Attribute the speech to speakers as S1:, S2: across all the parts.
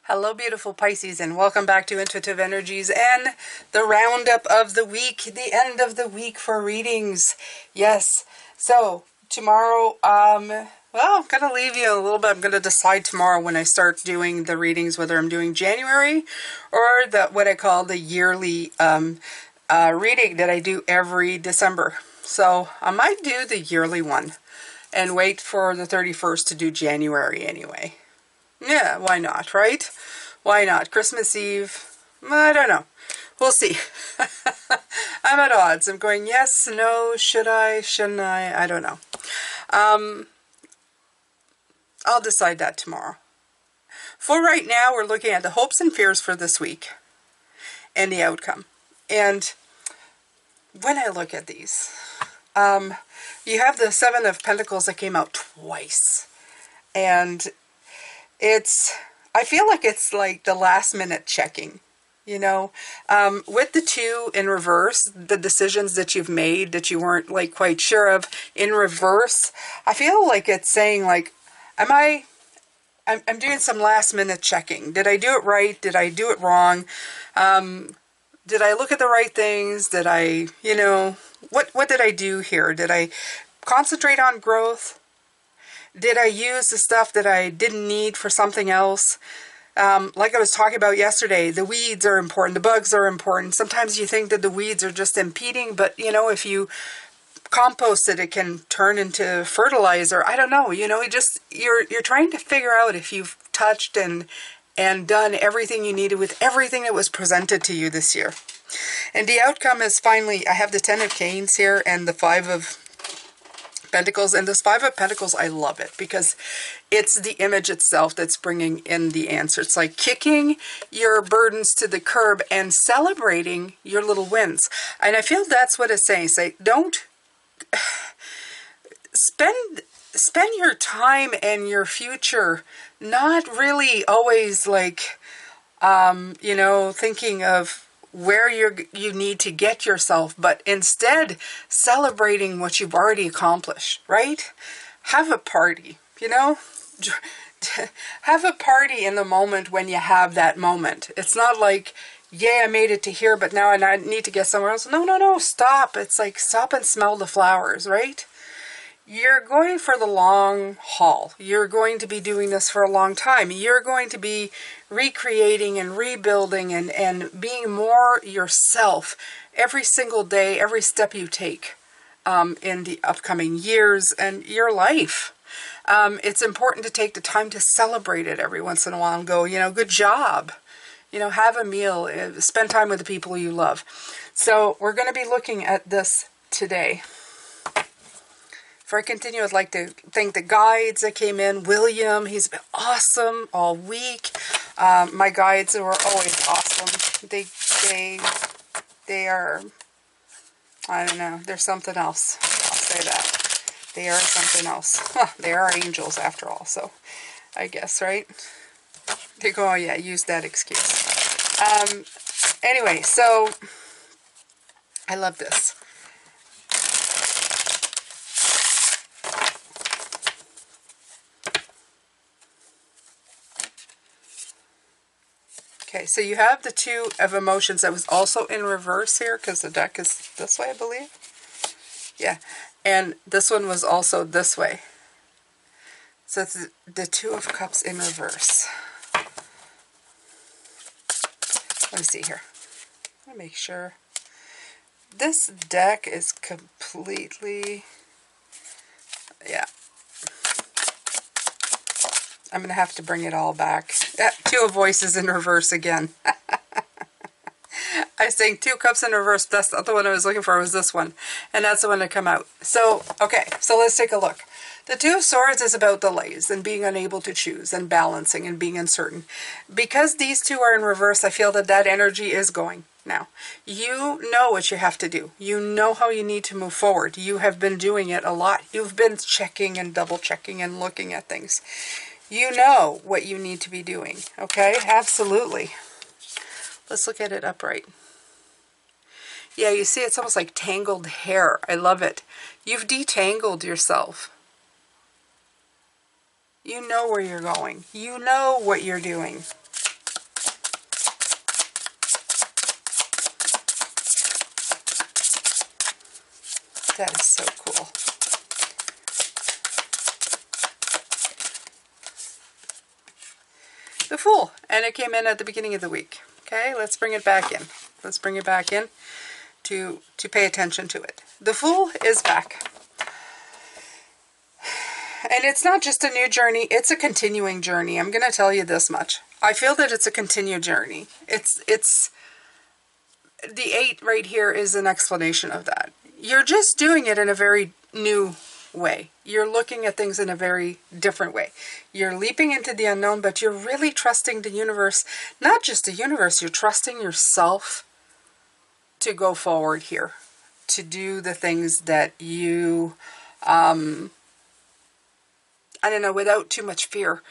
S1: Hello, beautiful Pisces, and welcome back to Intuitive Energies and the roundup of the week, the end of the week for readings. Yes, so tomorrow, well, I'm going to leave you a little bit. I'm going to decide tomorrow when I start doing the readings, whether I'm doing January or what I call the yearly reading that I do every December. So I might do the yearly one and wait for the 31st to do January anyway. Yeah, why not, right? Why not? Christmas Eve, I don't know. We'll see. I'm at odds. I'm going, yes, no, should I, shouldn't I don't know. I'll decide that tomorrow. For right now, we're looking at the hopes and fears for this week and the outcome. And when I look at these, you have the Seven of Pentacles that came out twice. And I feel like it's like the last minute checking, you know, with the two in reverse, the decisions that you've made that you weren't like quite sure of in reverse. I feel like it's saying like, I'm doing some last minute checking. Did I do it right? Did I do it wrong? Did I look at the right things? Did I, what did I do here? Did I concentrate on growth? Did I use the stuff that I didn't need for something else? Like I was talking about yesterday, the weeds are important. The bugs are important. Sometimes you think that the weeds are just impeding, but, if you compost it, it can turn into fertilizer. I don't know. You're trying to figure out if you've touched and done everything you needed with everything that was presented to you this year. And the outcome is finally, I have the 10 of Canes here and the 5 of Pentacles, and this 5 of Pentacles, I love it because it's the image itself that's bringing in the answer. It's like kicking your burdens to the curb and celebrating your little wins. And I feel that's what it's saying. Say, don't spend your time and your future not really always like, thinking of where you need to get yourself, but instead celebrating what you've already accomplished, right? Have a party, have a party in the moment when you have that moment. It's not like, yeah, I made it to here, but now I need to get somewhere else. No, stop. It's like, stop and smell the flowers, right? You're going for the long haul. You're going to be doing this for a long time. You're going to be recreating and rebuilding and being more yourself every single day, every step you take in the upcoming years and your life. It's important to take the time to celebrate it every once in a while and go, good job. Have a meal, spend time with the people you love. So we're going to be looking at this today. Before I continue, I'd like to thank the guides that came in. William, he's been awesome all week. My guides were always awesome. They are, I don't know, they're something else. I'll say that. They are something else. They are angels after all, so I guess, right? They go, oh yeah, use that excuse. Anyway, so I love this. Okay, so you have the 2 of emotions that was also in reverse here because the deck is this way, I believe. Yeah, and this one was also this way. So it's the 2 of Cups in reverse. Let me see here. Let me make sure. This deck is completely, yeah. I'm going to have to bring it all back. 2 of Voices in reverse again. I was saying 2 Cups in reverse. That's the other one I was looking for was this one. And that's the one that come out. So, okay. So let's take a look. The 2 of Swords is about delays and being unable to choose and balancing and being uncertain. Because these 2 are in reverse, I feel that energy is going now. You know what you have to do. You know how you need to move forward. You have been doing it a lot. You've been checking and double checking and looking at things. You know what you need to be doing, okay? Absolutely. Let's look at it upright. Yeah, you see it's almost like tangled hair. I love it. You've detangled yourself. You know where you're going. You know what you're doing. That is so cool. The Fool, and it came in at the beginning of the week. Okay, let's bring it back in. Let's bring it back in to pay attention to it. The Fool is back. And it's not just a new journey, it's a continuing journey. I'm going to tell you this much. I feel that it's a continued journey. It's the 8 right here is an explanation of that. You're just doing it in a very new way. You're looking at things in a very different way. You're leaping into the unknown, but you're really trusting the universe. Not just the universe, you're trusting yourself to go forward here, to do the things that you, I don't know, without too much fear.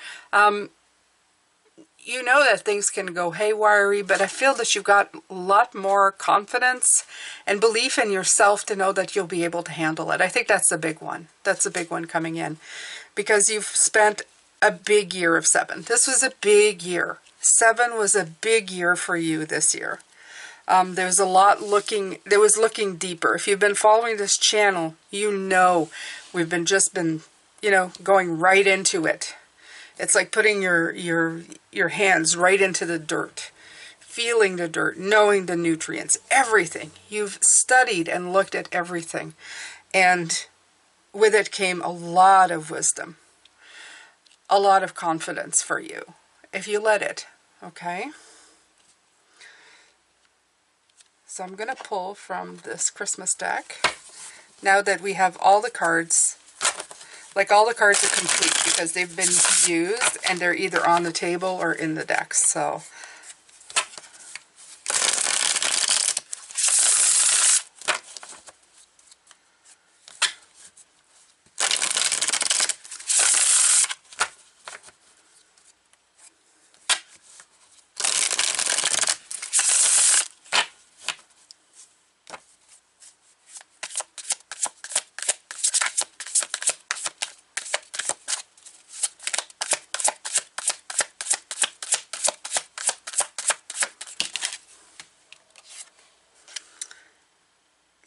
S1: You know that things can go haywire, but I feel that you've got a lot more confidence and belief in yourself to know that you'll be able to handle it. I think that's the big one. That's the big one coming in. Because you've spent a big year of 7. This was a big year. 7 was a big year for you this year. There's a lot looking deeper. If you've been following this channel, you know we've been going right into it. It's like putting your hands right into the dirt, feeling the dirt, knowing the nutrients, everything. You've studied and looked at everything. And with it came a lot of wisdom, a lot of confidence for you, if you let it, okay? So I'm going to pull from this Christmas deck, now that we have all the cards. Like, all the cards are complete because they've been used and they're either on the table or in the decks. So,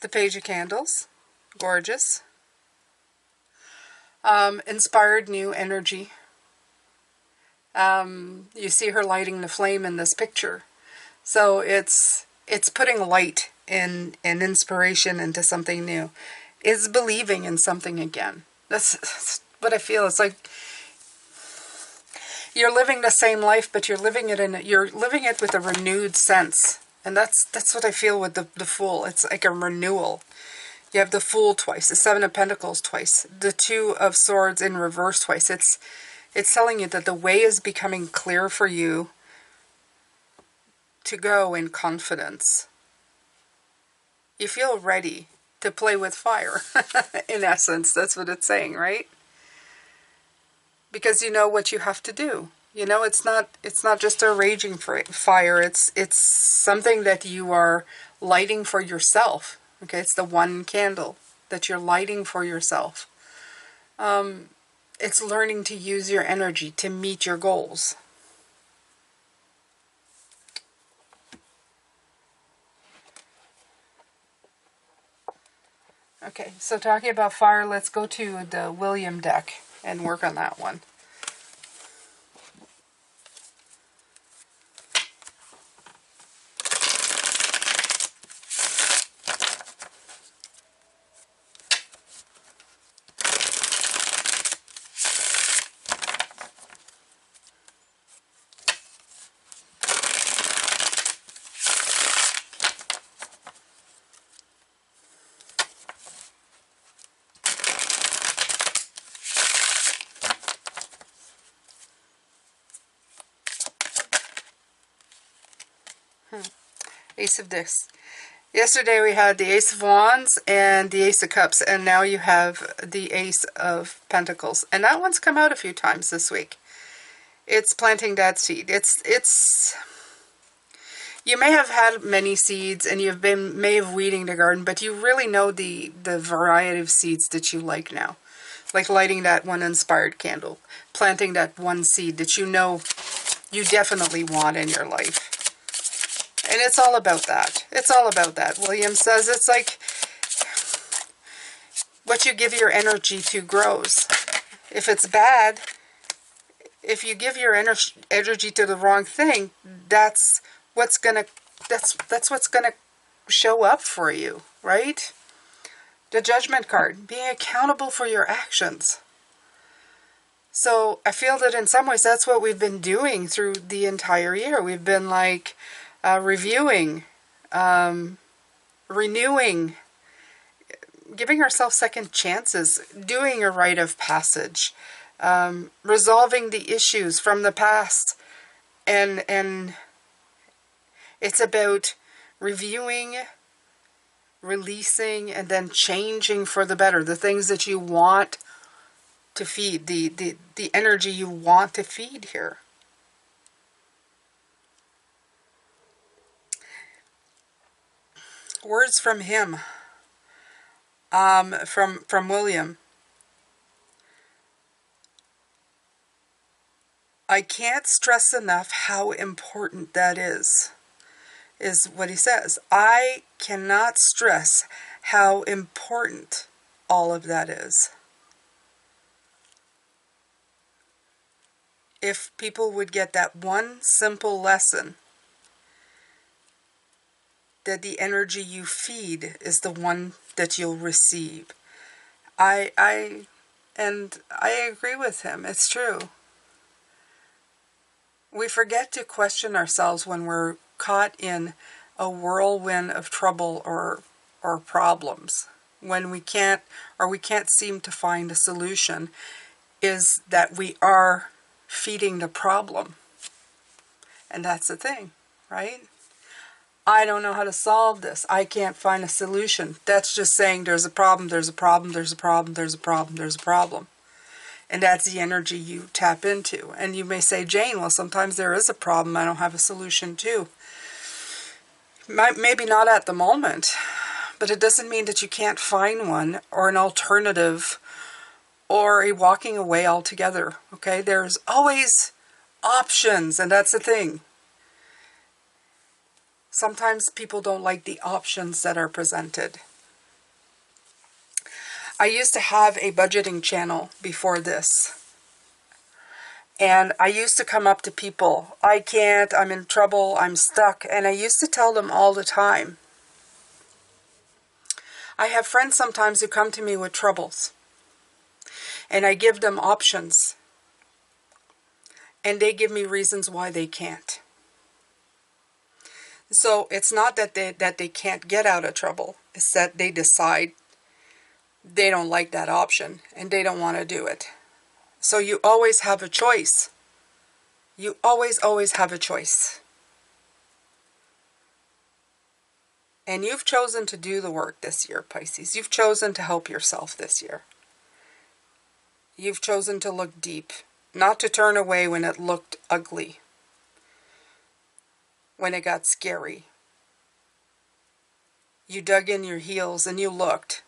S1: the Page of Candles, gorgeous. Inspired new energy. You see her lighting the flame in this picture. So it's putting light and inspiration into something new. It's believing in something again. That's what I feel. It's like you're living the same life, but you're living it with a renewed sense. And that's what I feel with the Fool. It's like a renewal. You have the Fool twice, the 7 of Pentacles twice, the 2 of Swords in reverse twice. It's telling you that the way is becoming clear for you to go in confidence. You feel ready to play with fire. In essence, that's what it's saying, right? Because you know what you have to do. You know, it's not just a raging fire. It's something that you are lighting for yourself. Okay, it's the one candle that you're lighting for yourself. It's learning to use your energy to meet your goals. Okay, so talking about fire, let's go to the William deck and work on that one. Ace of Discs. Yesterday we had the Ace of Wands and the Ace of Cups, and now you have the Ace of Pentacles. And that one's come out a few times this week. It's planting that seed. It's you may have had many seeds and may have weeding the garden, but you really know the variety of seeds that you like now. Like lighting that one inspired candle, planting that one seed that you know you definitely want in your life. And it's all about that. It's all about that. William says it's like What you give your energy to grows. If it's bad, if you give your energy to the wrong thing, that's what's gonna show up for you, right? The Judgment card, being accountable for your actions. So I feel that in some ways that's what we've been doing through the entire year. We've been like reviewing, renewing, giving ourselves second chances, doing a rite of passage, resolving the issues from the past. And it's about reviewing, releasing, and then changing for the better. The things that you want to feed, the energy you want to feed here. Words from him, from William. I can't stress enough how important that is what he says. I cannot stress how important all of that is. If people would get that one simple lesson, that the energy you feed is the one that you'll receive. I agree with him. It's true. We forget to question ourselves when we're caught in a whirlwind of trouble or problems. When we can't seem to find a solution, is that we are feeding the problem. And that's the thing, right? I don't know how to solve this. I can't find a solution. That's just saying there's a problem, there's a problem, there's a problem, there's a problem, there's a problem. And that's the energy you tap into. And you may say, Jane, well, sometimes there is a problem I don't have a solution to. Maybe not at the moment, but it doesn't mean that you can't find one or an alternative or a walking away altogether. Okay, there's always options, and that's the thing. Sometimes people don't like the options that are presented. I used to have a budgeting channel before this. And I used to come up to people, I can't, I'm in trouble, I'm stuck. And I used to tell them all the time. I have friends sometimes who come to me with troubles. And I give them options. And they give me reasons why they can't. So it's not that they can't get out of trouble. It's that they decide they don't like that option and they don't want to do it. So you always have a choice. You always have a choice. And you've chosen to do the work this year, Pisces. You've chosen to help yourself this year. You've chosen to look deep, not to turn away when it looked ugly, when it got scary. You dug in your heels and you looked.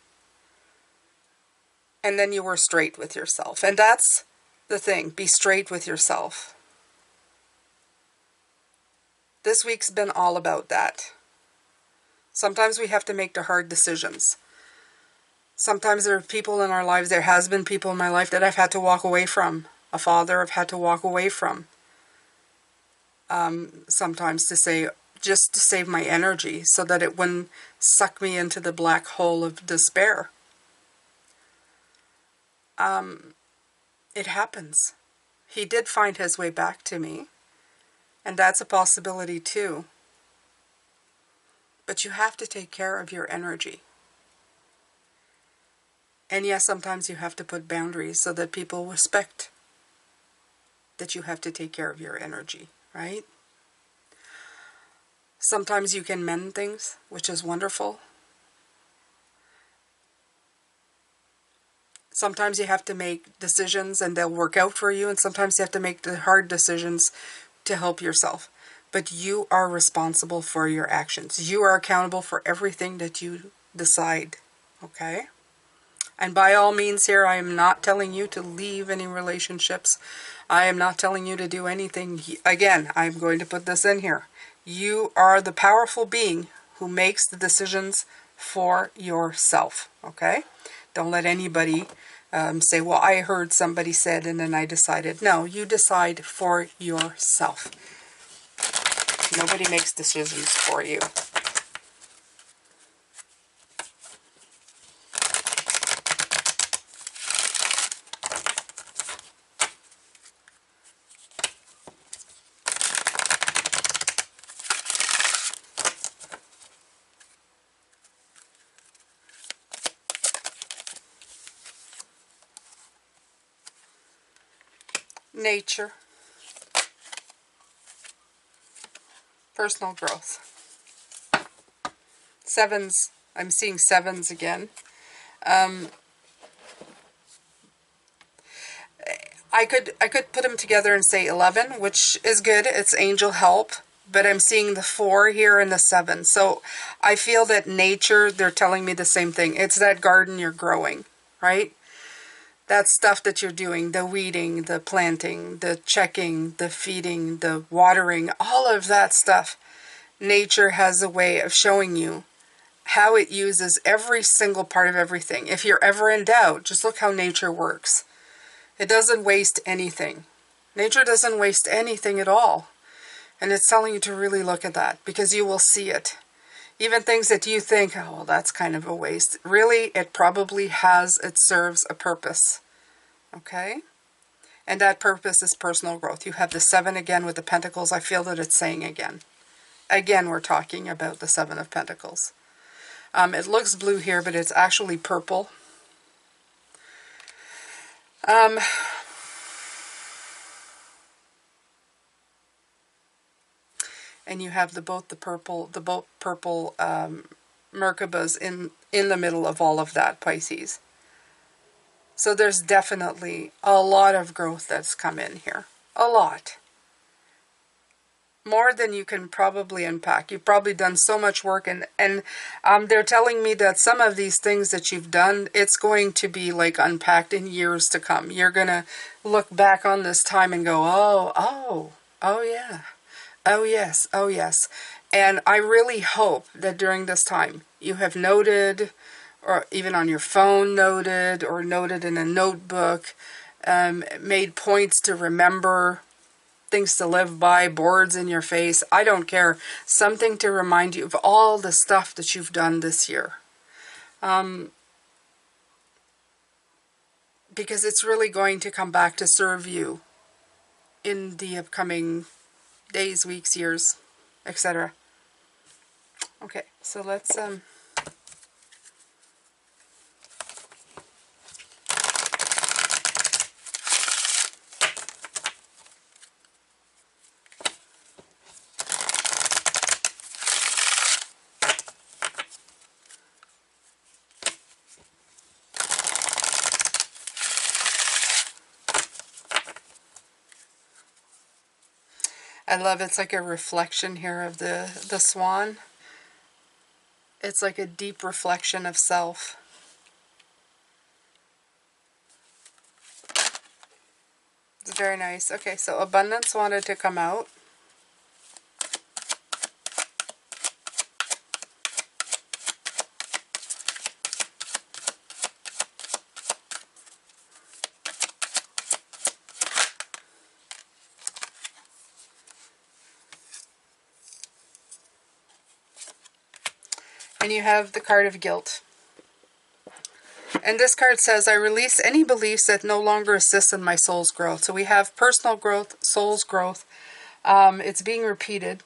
S1: And then you were straight with yourself. And that's the thing. Be straight with yourself. This week's been all about that. Sometimes we have to make the hard decisions. Sometimes there are people in our lives, there has been people in my life that I've had to walk away from. A father I've had to walk away from. Sometimes just to save my energy so that it wouldn't suck me into the black hole of despair. It happens. He did find his way back to me. And that's a possibility too. But you have to take care of your energy. And yes, sometimes you have to put boundaries so that people respect that you have to take care of your energy, right? Sometimes you can mend things, which is wonderful. Sometimes you have to make decisions and they'll work out for you, and sometimes you have to make the hard decisions to help yourself. But you are responsible for your actions. You are accountable for everything that you decide, okay? And by all means here, I am not telling you to leave any relationships. I am not telling you to do anything. Again, I'm going to put this in here. You are the powerful being who makes the decisions for yourself, okay? Don't let anybody say, well, I heard somebody said and then I decided. No, you decide for yourself. Nobody makes decisions for you. Nature. Personal growth. Sevens. I'm seeing sevens again. I could put them together and say 11, which is good. It's angel help. But I'm seeing the 4 here and the 7. So I feel that nature, they're telling me the same thing. It's that garden you're growing, right? That stuff that you're doing, the weeding, the planting, the checking, the feeding, the watering, all of that stuff. Nature has a way of showing you how it uses every single part of everything. If you're ever in doubt, just look how nature works. It doesn't waste anything. Nature doesn't waste anything at all. And it's telling you to really look at that because you will see it. Even things that you think, oh, well, that's kind of a waste. Really, it probably it serves a purpose. Okay? And that purpose is personal growth. You have the 7 again with the Pentacles. I feel that it's saying again. Again, we're talking about the 7 of Pentacles. It looks blue here, but it's actually purple. And you have both purple Merkabas in the middle of all of that, Pisces. So there's definitely a lot of growth that's come in here. A lot. More than you can probably unpack. You've probably done so much work, and they're telling me that some of these things that you've done, it's going to be like unpacked in years to come. You're going to look back on this time and go, oh yeah, oh yes, oh yes. And I really hope that during this time you have noted, or even on your phone noted, or noted in a notebook, made points to remember, things to live by, boards in your face, I don't care. Something to remind you of all the stuff that you've done this year. Because it's really going to come back to serve you in the upcoming days, weeks, years, etc. Okay, so let's... I love it's like a reflection here of the swan. It's like a deep reflection of self. It's very nice. Okay, so abundance wanted to come out. And you have the card of guilt. And this card says, I release any beliefs that no longer assist in my soul's growth. So we have personal growth, soul's growth. It's being repeated.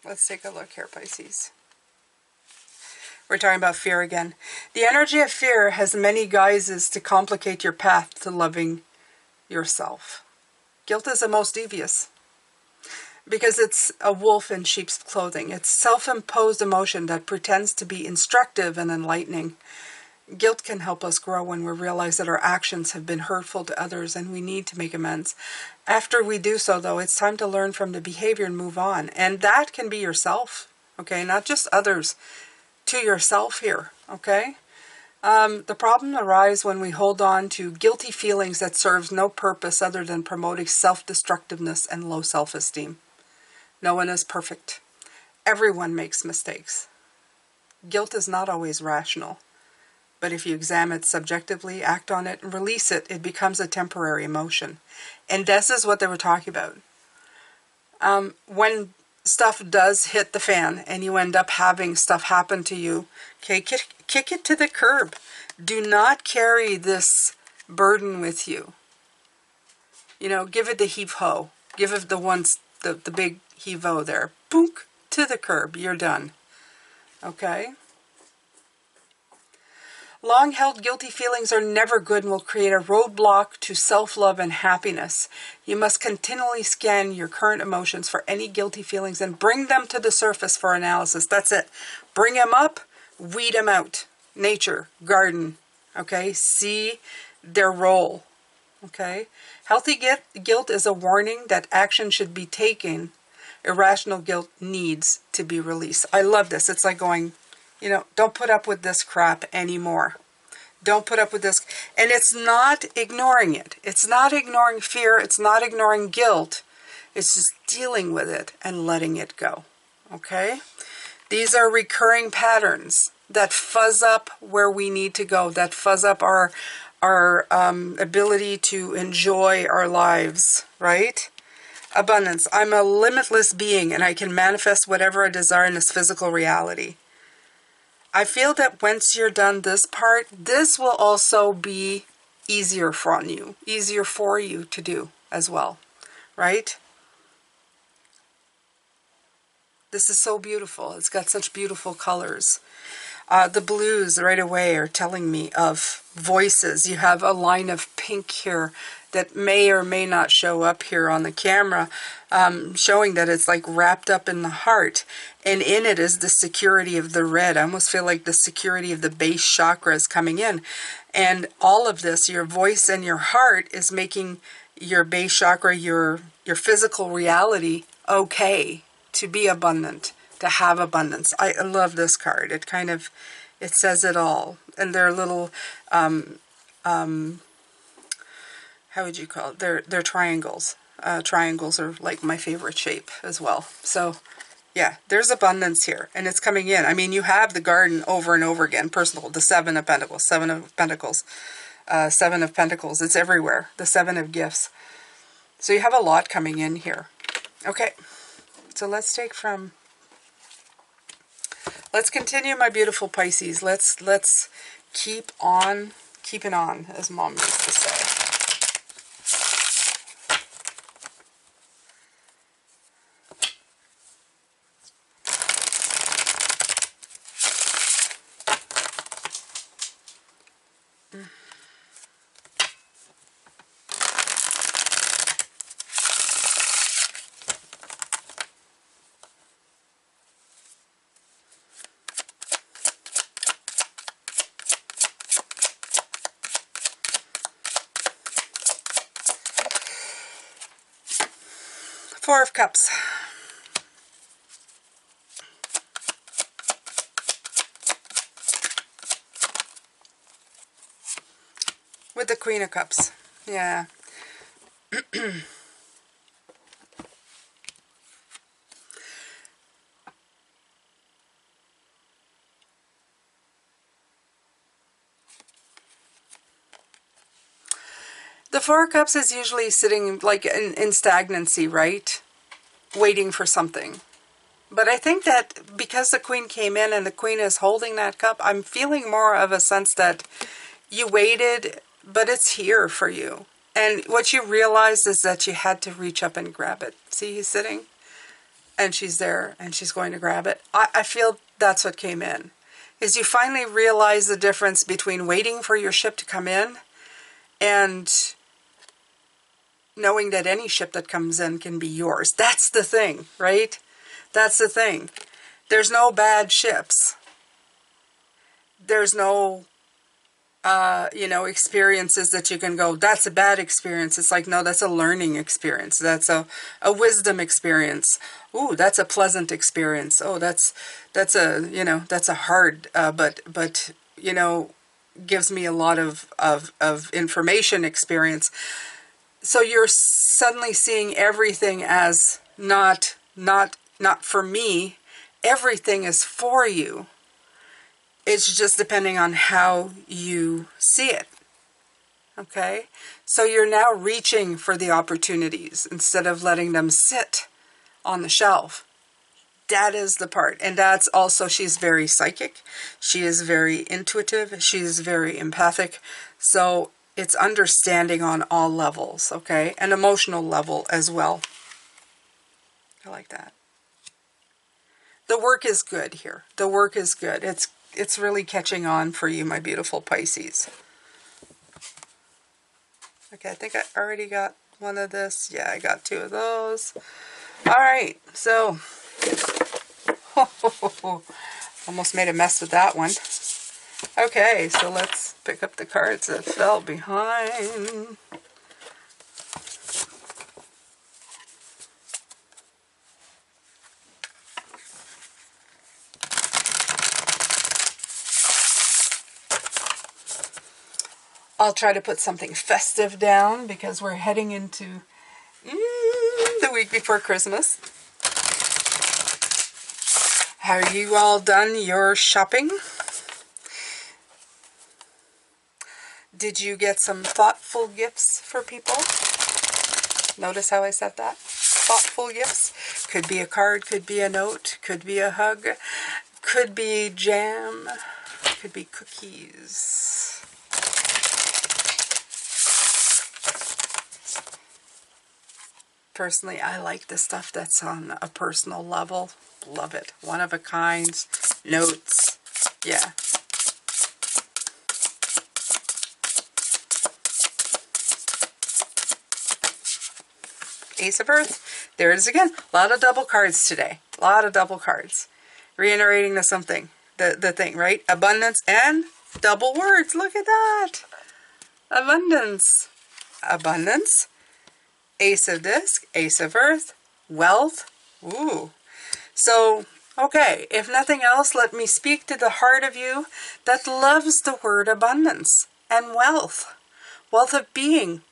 S1: Let's take a look here, Pisces. We're talking about fear again. The energy of fear has many guises to complicate your path to loving yourself. Guilt is the most devious because it's a wolf in sheep's clothing. It's self-imposed emotion that pretends to be instructive and enlightening. Guilt can help us grow when we realize that our actions have been hurtful to others and we need to make amends. After we do so, though, it's time to learn from the behavior and move on. And that can be yourself, okay? Not just others, to yourself here, okay? The problem arises when we hold on to guilty feelings that serves no purpose other than promoting self-destructiveness and low self-esteem. No one is perfect. Everyone makes mistakes. Guilt is not always rational. But if you examine it subjectively, act on it, and release it, it becomes a temporary emotion. And this is what they were talking about. When stuff does hit the fan and you end up having stuff happen to you, okay, kick it to the curb. Do not carry this burden with you. You know, give it the heave-ho. Give it the big heave-ho there. Boonk, to the curb. You're done. Okay? Long-held guilty feelings are never good and will create a roadblock to self-love and happiness. You must continually scan your current emotions for any guilty feelings and bring them to the surface for analysis. That's it. Bring them up, weed them out. Nature, garden, okay? See their role, okay? Healthy guilt is a warning that action should be taken. Irrational guilt needs to be released. I love this. It's like going, you know, don't put up with this crap anymore. Don't put up with this. And it's not ignoring it. It's not ignoring fear. It's not ignoring guilt. It's just dealing with it and letting it go. Okay? These are recurring patterns that fuzz up where we need to go, that fuzz up our ability to enjoy our lives, right? Abundance. I'm a limitless being and I can manifest whatever I desire in this physical reality. I feel that once you're done this part, this will also be easier for you to do as well, right? This is so beautiful. It's got such beautiful colors. The blues right away are telling me of voices. You have a line of pink here that may or may not show up here on the camera, showing that it's like wrapped up in the heart. And in it is the security of the red. I almost feel like the security of the base chakra is coming in. And all of this, your voice and your heart, is making your base chakra, your physical reality, okay, to be abundant, to have abundance. I love this card. It says it all. And they're little, how would you call it? They're triangles. Triangles are like my favorite shape as well. So, yeah, there's abundance here. And it's coming in. I mean, you have the garden over and over again. Personal, the Seven of Pentacles, Seven of Pentacles, Seven of Pentacles. It's everywhere. The Seven of Gifts. So you have a lot coming in here. Okay. So let's continue, my beautiful Pisces. Let's keep on keeping on, as Mom used to say. Four of Cups. With the Queen of Cups. Yeah. The Four of Cups is usually sitting like in stagnancy, right? Waiting for something. But I think that because the Queen came in and the Queen is holding that cup, I'm feeling more of a sense that you waited, but it's here for you. And what you realized is that you had to reach up and grab it. See, he's sitting and she's there and she's going to grab it. I feel that's what came in. Is you finally realize the difference between waiting for your ship to come in and knowing that any ship that comes in can be yours. That's the thing, right? That's the thing. There's no bad ships. There's no, experiences that you can go, that's a bad experience. It's like, no, that's a learning experience. That's a wisdom experience. Ooh, that's a pleasant experience. Oh, that's a hard, but gives me a lot of information experience. So you're suddenly seeing everything as not for me, everything is for you. It's just depending on how you see it. Okay? So you're now reaching for the opportunities instead of letting them sit on the shelf. That is the part. And that's also, she's very psychic. She is very intuitive. She is very empathic. So it's understanding on all levels, okay? An emotional level as well. I like that. The work is good here. The work is good. It's really catching on for you, my beautiful Pisces. Okay, I think I already got one of this. Yeah, I got 2 of those. All right, so almost made a mess with that one. Okay, so let's pick up the cards that fell behind. I'll try to put something festive down because we're heading into the week before Christmas. Have you all done your shopping? Did you get some thoughtful gifts for people? Notice how I said that? Thoughtful gifts. Could be a card, could be a note, could be a hug, could be jam, could be cookies. Personally, I like the stuff that's on a personal level. Love it. One of a kind. Notes. Yeah. Ace of Earth. There it is again. A lot of double cards today. A lot of double cards. Reiterating the something. The thing, right? Abundance and double words. Look at that. Abundance. Abundance. Ace of Disc, Ace of Earth, Wealth. Ooh. So, okay, if nothing else, let me speak to the heart of you that loves the word abundance and wealth. Wealth of being.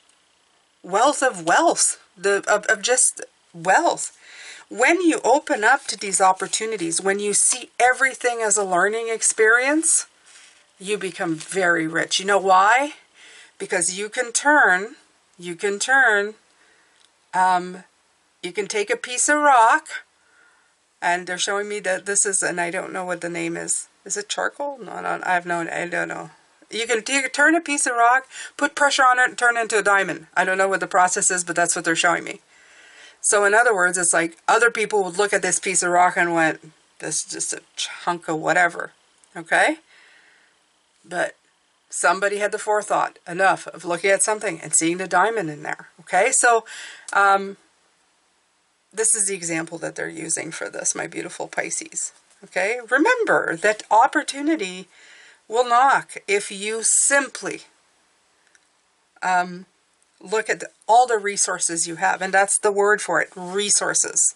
S1: Wealth of wealth. Of just wealth. When you open up to these opportunities, when you see everything as a learning experience, you become very rich. You know why? Because you can take a piece of rock, and they're showing me that this is, and I don't know what the name is. Is it charcoal? No, I don't know. You can turn a piece of rock, put pressure on it, and turn it into a diamond. I don't know what the process is, but that's what they're showing me. So in other words, it's like other people would look at this piece of rock and went, this is just a chunk of whatever. Okay? But somebody had the forethought enough of looking at something and seeing the diamond in there. Okay? So, this is the example that they're using for this, my beautiful Pisces. Okay? Remember that opportunity will knock if you simply look at all the resources you have. And that's the word for it, resources.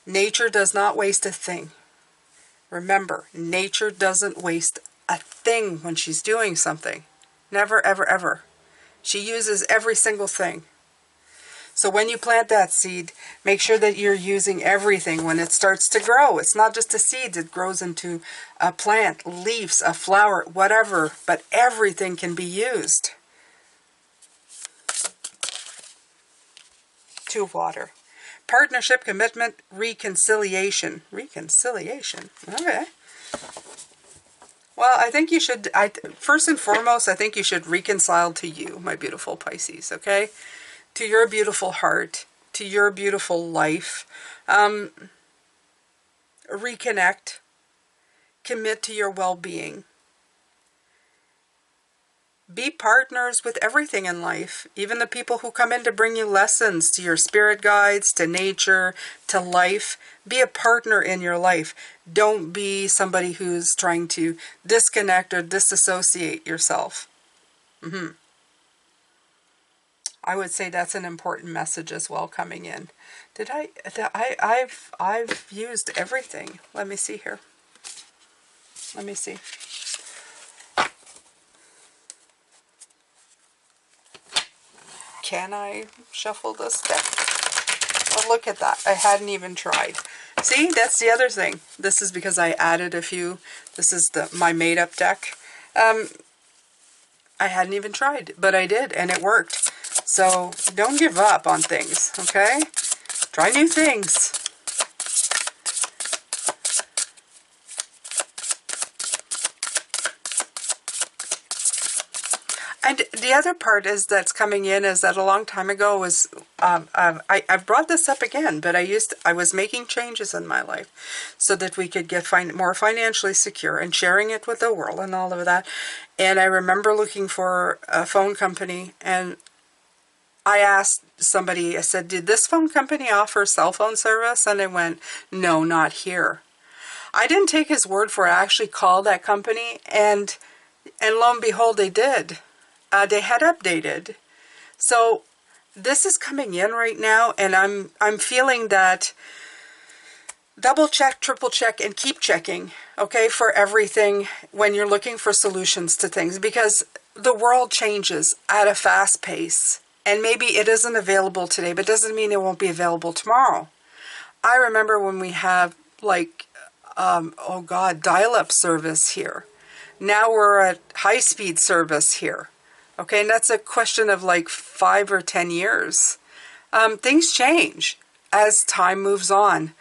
S1: Nature does not waste a thing. Remember, nature doesn't waste a thing when she's doing something. Never, ever, ever. She uses every single thing. So when you plant that seed, make sure that you're using everything when it starts to grow. It's not just a seed, it grows into a plant, leaves, a flower, whatever, but everything can be used. 2 of water. Partnership, commitment, reconciliation. Reconciliation. Okay. Well, I think you should, first and foremost, I think you should reconcile to you, my beautiful Pisces, okay? To your beautiful heart, to your beautiful life. Reconnect. Commit to your well-being. Be partners with everything in life, even the people who come in to bring you lessons, to your spirit guides, to nature, to life. Be a partner in your life. Don't be somebody who's trying to disconnect or disassociate yourself. I would say that's an important message as well coming in. I've used everything. Let me see here. Let me see. Can I shuffle this deck? Oh, look at that. I hadn't even tried. See, that's the other thing. This is because I added a few. This is my made-up deck. I hadn't even tried, but I did, and it worked. So don't give up on things, okay? Try new things. And the other part is that's coming in is that a long time ago was, I've brought this up again, but I was making changes in my life so that we could get more financially secure and sharing it with the world and all of that. And I remember looking for a phone company, and I asked somebody, I said, did this phone company offer cell phone service? And they went, no, not here. I didn't take his word for it. I actually called that company, and lo and behold, they did. They had updated. So this is coming in right now, and I'm feeling that double check, triple check, and keep checking, okay, for everything when you're looking for solutions to things, because the world changes at a fast pace, and maybe it isn't available today, but doesn't mean it won't be available tomorrow. I remember when we have, like, oh God, dial-up service here. Now we're at high-speed service here. Okay, and that's a question of like 5 or 10 years. Things change as time moves on.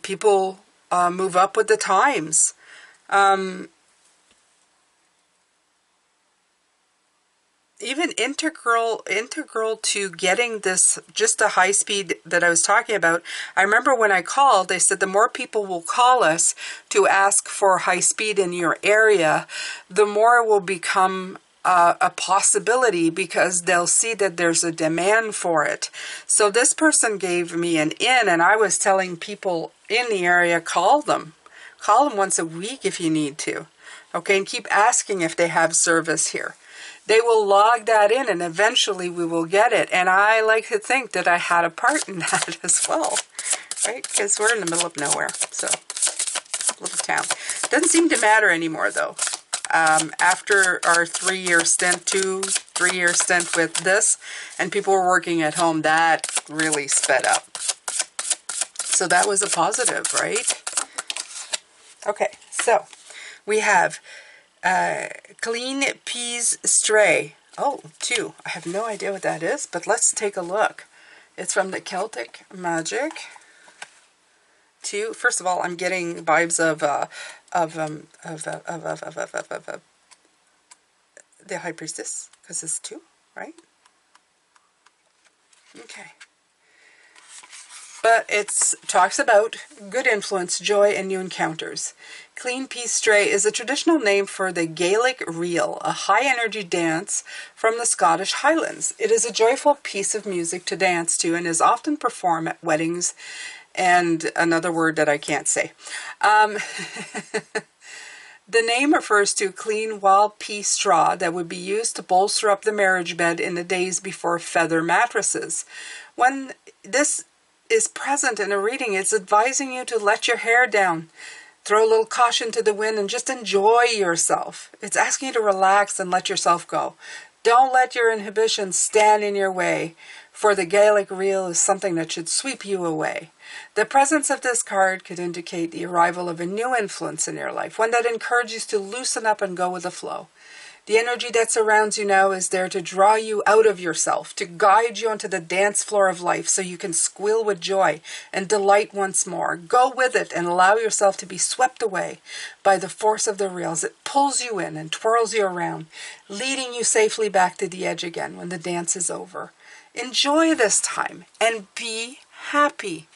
S1: People move up with the times. Even integral to getting this, just a high speed that I was talking about. I remember when I called, they said the more people will call us to ask for high speed in your area, the more it will become a possibility, because they'll see that there's a demand for it. So this person gave me an in, and I was telling people in the area, call them once a week if you need to, okay, and keep asking if they have service here. They will log that in, and eventually we will get it. And I like to think that I had a part in that as well, right? Because we're in the middle of nowhere, so little town. Doesn't seem to matter anymore, though. After our 3-year stint, 2-3-year stint with this, and people were working at home, that really sped up. So that was a positive, right? Okay, so we have Clean Peas Stray. Oh, 2. I have no idea what that is, but let's take a look. It's from the Celtic Magic. 2. First of all, I'm getting vibes of the High Priestess, because it's 2, right? Okay. But it talks about good influence, joy, and new encounters. Clean Peas Stray is a traditional name for the Gaelic reel, a high-energy dance from the Scottish Highlands. It is a joyful piece of music to dance to and is often performed at weddings, and another word that I can't say. The name refers to clean wild pea straw that would be used to bolster up the marriage bed in the days before feather mattresses. When this is present in a reading, it's advising you to let your hair down, throw a little caution to the wind, and just enjoy yourself. It's asking you to relax and let yourself go. Don't let your inhibitions stand in your way, for the Gaelic reel is something that should sweep you away. The presence of this card could indicate the arrival of a new influence in your life, one that encourages you to loosen up and go with the flow. The energy that surrounds you now is there to draw you out of yourself, to guide you onto the dance floor of life so you can squeal with joy and delight once more. Go with it and allow yourself to be swept away by the force of the reels. It pulls you in and twirls you around, leading you safely back to the edge again when the dance is over. Enjoy this time and be happy.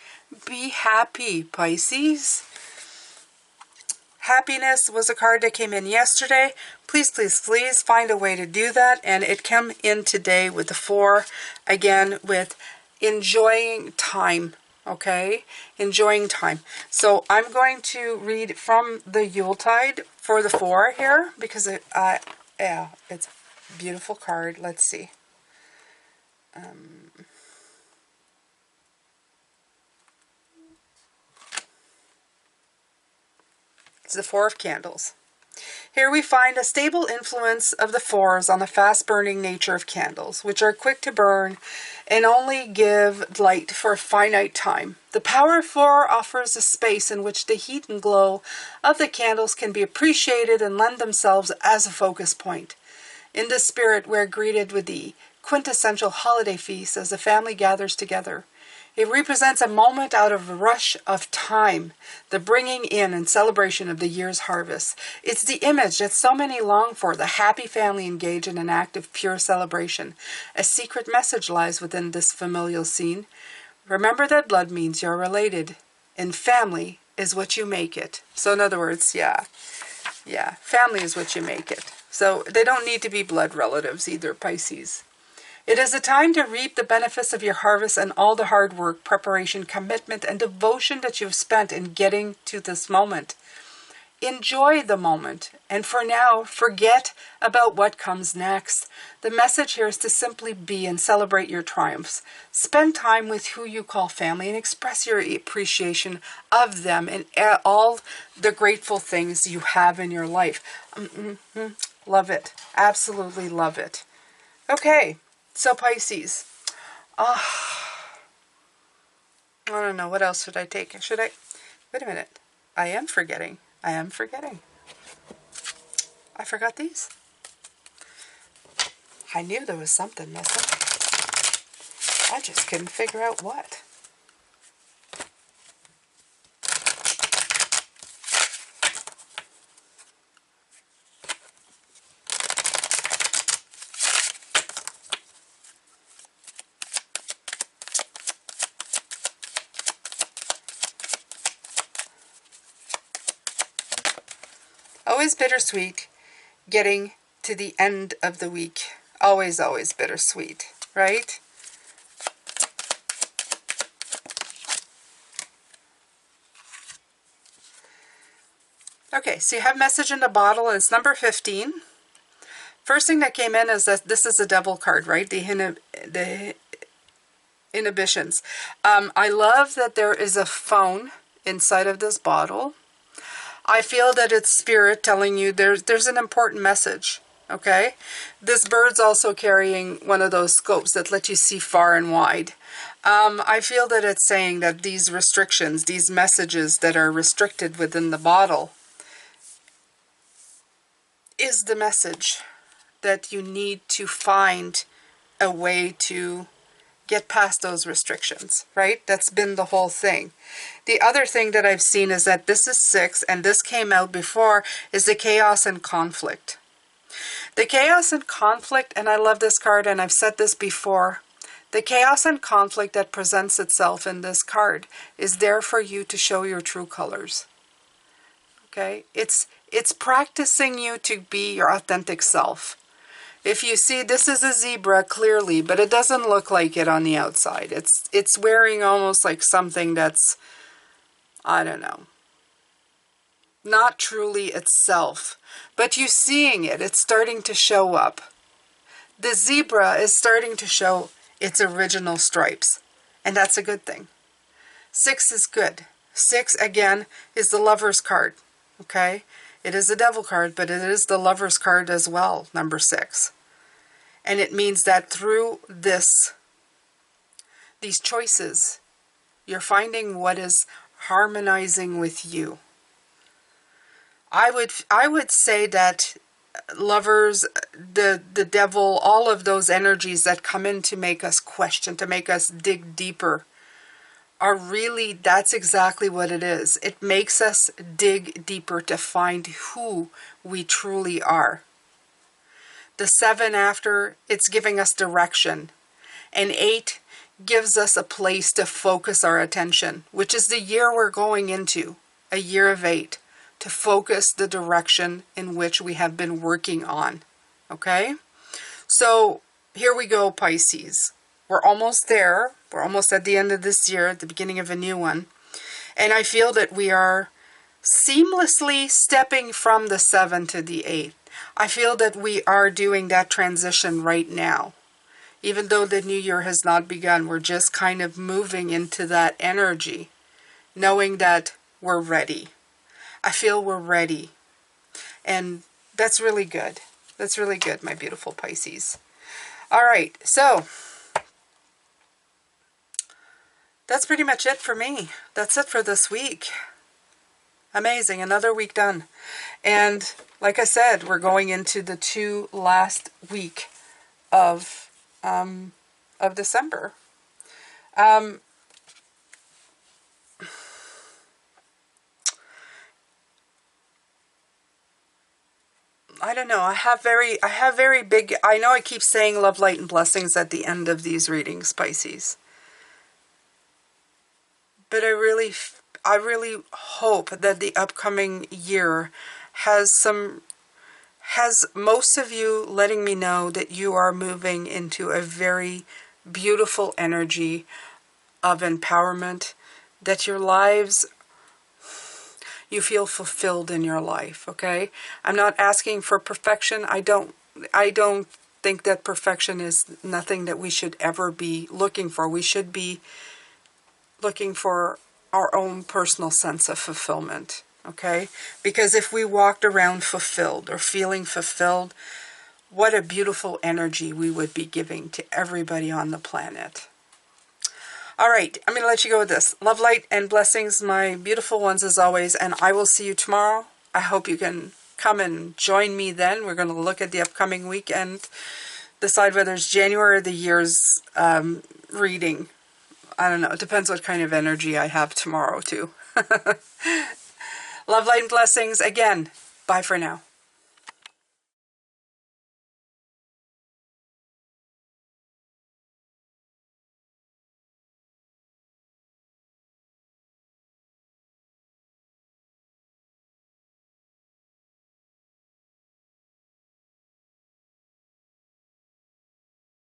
S1: Be happy, Pisces. Happiness was a card that came in yesterday. Please, please, please find a way to do that. And it came in today with the 4, again, with enjoying time, okay? Enjoying time. So I'm going to read from the Yuletide for the 4 here, because yeah, it's a beautiful card. Let's see. It's the 4 of Candles. Here we find a stable influence of the fours on the fast-burning nature of candles, which are quick to burn and only give light for a finite time. The power of four offers a space in which the heat and glow of the candles can be appreciated and lend themselves as a focus point. In this spirit, we're greeted with the quintessential holiday feast as the family gathers together. It represents a moment out of a rush of time, the bringing in and celebration of the year's harvest. It's the image that so many long for, the happy family engaged in an act of pure celebration. A secret message lies within this familial scene. Remember that blood means you're related, and family is what you make it. So in other words, family is what you make it. So they don't need to be blood relatives either, Pisces. It is a time to reap the benefits of your harvest and all the hard work, preparation, commitment, and devotion that you've spent in getting to this moment. Enjoy the moment, and for now, forget about what comes next. The message here is to simply be and celebrate your triumphs. Spend time with who you call family and express your appreciation of them and all the grateful things you have in your life. Love it. Absolutely love it. Okay. So Pisces, I don't know, what else should I take? Wait a minute, I am forgetting. I forgot these. I knew there was something missing. I just couldn't figure out what. Always bittersweet getting to the end of the week. Always, always bittersweet, right? Okay, so you have message in the bottle, and it's number 15. First thing that came in is that this is a devil card, right? The inhibitions. I love that there is a phone inside of this bottle. I feel that it's spirit telling you there's an important message, okay? This bird's also carrying one of those scopes that let you see far and wide. I feel that it's saying that these restrictions, these messages that are restricted within the bottle, is the message that you need to find a way to get past those restrictions, right? That's been the whole thing. The other thing that I've seen is that this is 6, and this came out before, is the chaos and conflict. The chaos and conflict, and I love this card, and I've said this before, the chaos and conflict that presents itself in this card is there for you to show your true colors. Okay? It's practicing you to be your authentic self. If you see, this is a zebra clearly, but it doesn't look like it on the outside. It's wearing almost like something that's, I don't know, not truly itself. But you seeing it, it's starting to show up. The zebra is starting to show its original stripes, and that's a good thing. 6 is good. 6, again, is the Lover's card, okay? It is a devil card, but it is the Lover's card as well, number 6. And it means that through these choices, you're finding what is harmonizing with you. I would say that lovers, the devil, all of those energies that come in to make us question, to make us dig deeper, are really, that's exactly what it is. It makes us dig deeper to find who we truly are. The 7 after, it's giving us direction. And 8 gives us a place to focus our attention, which is the year we're going into, a year of 8, to focus the direction in which we have been working on. Okay? So here we go, Pisces. We're almost there. We're almost at the end of this year, at the beginning of a new one. And I feel that we are seamlessly stepping from the 7 to the 8. I feel that we are doing that transition right now. Even though the new year has not begun, we're just kind of moving into that energy, knowing that we're ready. I feel we're ready. And that's really good. That's really good, my beautiful Pisces. All right, so that's pretty much it for me. That's it for this week. Amazing, another week done. And like I said, we're going into the 2 last week of December. I don't know. I have very big, I know I keep saying love, light, and blessings at the end of these readings, Pisces. But I really hope that the upcoming year has most of you letting me know that you are moving into a very beautiful energy of empowerment, that your lives, you feel fulfilled in your life, okay? I'm not asking for perfection. I don't think that perfection is nothing that we should ever be looking for. We should be looking for our own personal sense of fulfillment, okay? Because if we walked around fulfilled or feeling fulfilled, what a beautiful energy we would be giving to everybody on the planet. All right, I'm going to let you go with this. Love, light, and blessings, my beautiful ones as always, and I will see you tomorrow. I hope you can come and join me then. We're going to look at the upcoming week and decide whether it's January or the year's reading. I don't know. It depends what kind of energy I have tomorrow, too. Love, light, and blessings. Again, bye for now.